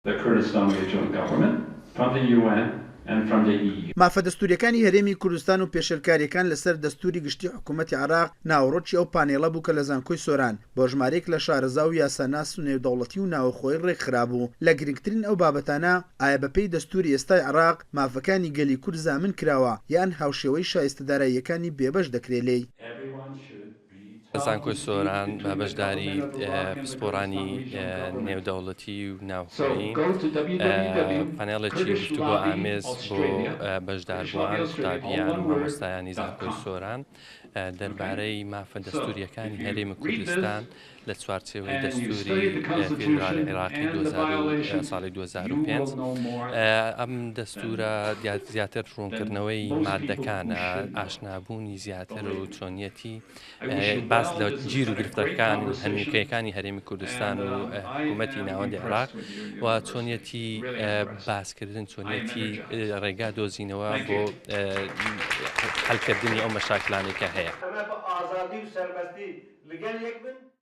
the Kurdistan Regional Government, from the UN and from the EU. مافە دەستوریەکانی هەرێمی کوردستان و پێشێلکاریەکان لەسەر دەستوری گشتی حکوومەتی عێراق ناوەڕۆکی ئەو پانێڵە بوو کە لە زانکۆی سۆران بۆ ژمارەیەک لە شارەزا و یاساناس و نێودەوڵەتی و ناوەخۆی ڕێکخرابوو. لە گرنگترین ئەو بابەتانە ئایا بەپێی دەستوری ئێستای عێراق مافەکانی گەلی کورد زامن کراوە یان هاوشێوەی شایستەداراییەکانی بێبەش دەکرێت لێی. زانکۆی سۆران بە بەشداری پسپۆرانی نێودەوڵەتی و ناوخۆیی پانێڵێکی گفتوگۆ ئامێز بۆ بەشداربووان قوتابیان و مامۆستایانی زانکۆی سۆران دەربارەی مافە دەستوریەکانی هەرێمی کوردستان لە چوارچێوەی دەستوری فێدرالی عێراقی ساڵی 2005 ئەم دەستورە زیاتر ڕوونکردنەوەی مادەکانە ئاشنابوونی زیاتر و چۆنیەتی باس لە گیر و گرفتەکان هەنووکەیەکانی هەرێمی کوردستان و حکوومەتی ناوەندی عێراق و چۆنیەتی باسکردن چۆنیەتی ڕێگا دۆزینەوە بۆ حەلکردنی ئەو مەشاکلانێک کە هەیە.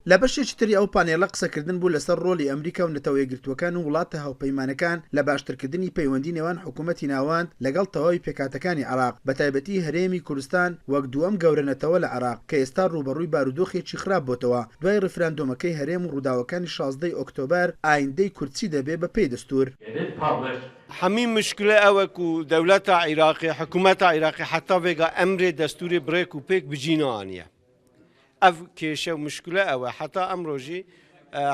لە بەشێکی تری ئەو پانێڵە قسەکردن بوو لەسەر ڕۆلی ئەمریکا و نەتەوە یەکگرتووەکان و وڵاتە هاوپەیمانەکان لە باشترکردنی پەیوەندی نێوان حکوومەتی ناوەند لەگەڵ تەواوی پێکاتەکانی عێراق بەتایبەتی هەرێمی کوردستان وەک دووەم گەورەنەتەوە لە عێراق کە ئێستا ڕوبەڕووی بارودۆخێکی خراپ بۆتەوە دوای ڕفراندۆمەکەی هەرێم و ڕووداوەکانی 16 ئۆکتۆبەر ئایندەی کورچی دەبێ بەپێی دەستور. همین مشکل اوه کو دولت عراقی حکومت عراقی حتی وگا امر دستور بریک و پیک بجینه آنیه اف کشه مشکل اوه حتی امروزی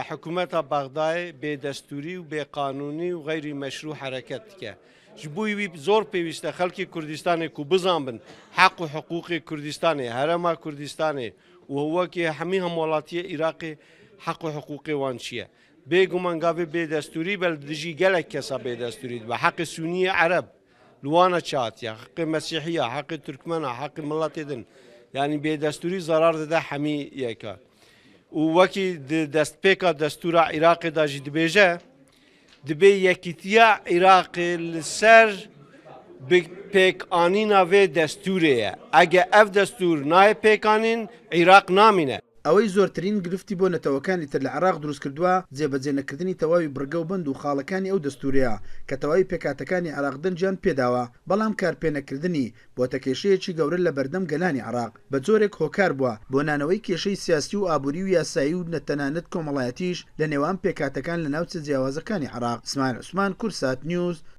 حکومت بغداد به دستوری و به قانونی و غیر مشروع حرکت که جبوی زور پیوسته خلق کردستان کو بزنبن حق و حقوق کردستان هرم کردستان و هو که همه همولاتی عراقی حق و حقوق وانشیه بيجومان قابل بدستوري بل دجي جلك كسا بدستوري بحق سنية عرب لوانا شاتيا حق مسيحية حق تركمانة حق ملاتيدن يعني بدستوري ضرر ده حمي يكا ووكي دست بيكا دستور عراقي دا جد بيجا دبي يكتيا عراقي السر بيك آنينا في دستورية اگه اف دستور ناي بيكانين عراق نامينه ئەوەی زۆرترین گرفتی بۆ نەتەوەکانی تر لە عێراق دروست کردووە جێبەجێ نەکردنی تەواوی بڕگە و بند و خاڵەکانی ئەو دەستوریە کە تەواوی پێکاتەکانی عێراق دەنجیان پێداوە بەڵام کارپێنەکردنی بۆتە کێشەیەکی گەورە لە بەردەم گەلانی عێراق بە جۆرێک هۆکار بووە بۆ نانەوەی کێشەی سیاسی و ئابووری و یاسایی و نەتەنانەت کۆمەڵایەتیش لە نێوان پێکاتەکان لە ناوچە جیاوازەکانی عێراق. اسماعیل عوسمان، کورسات نیوز.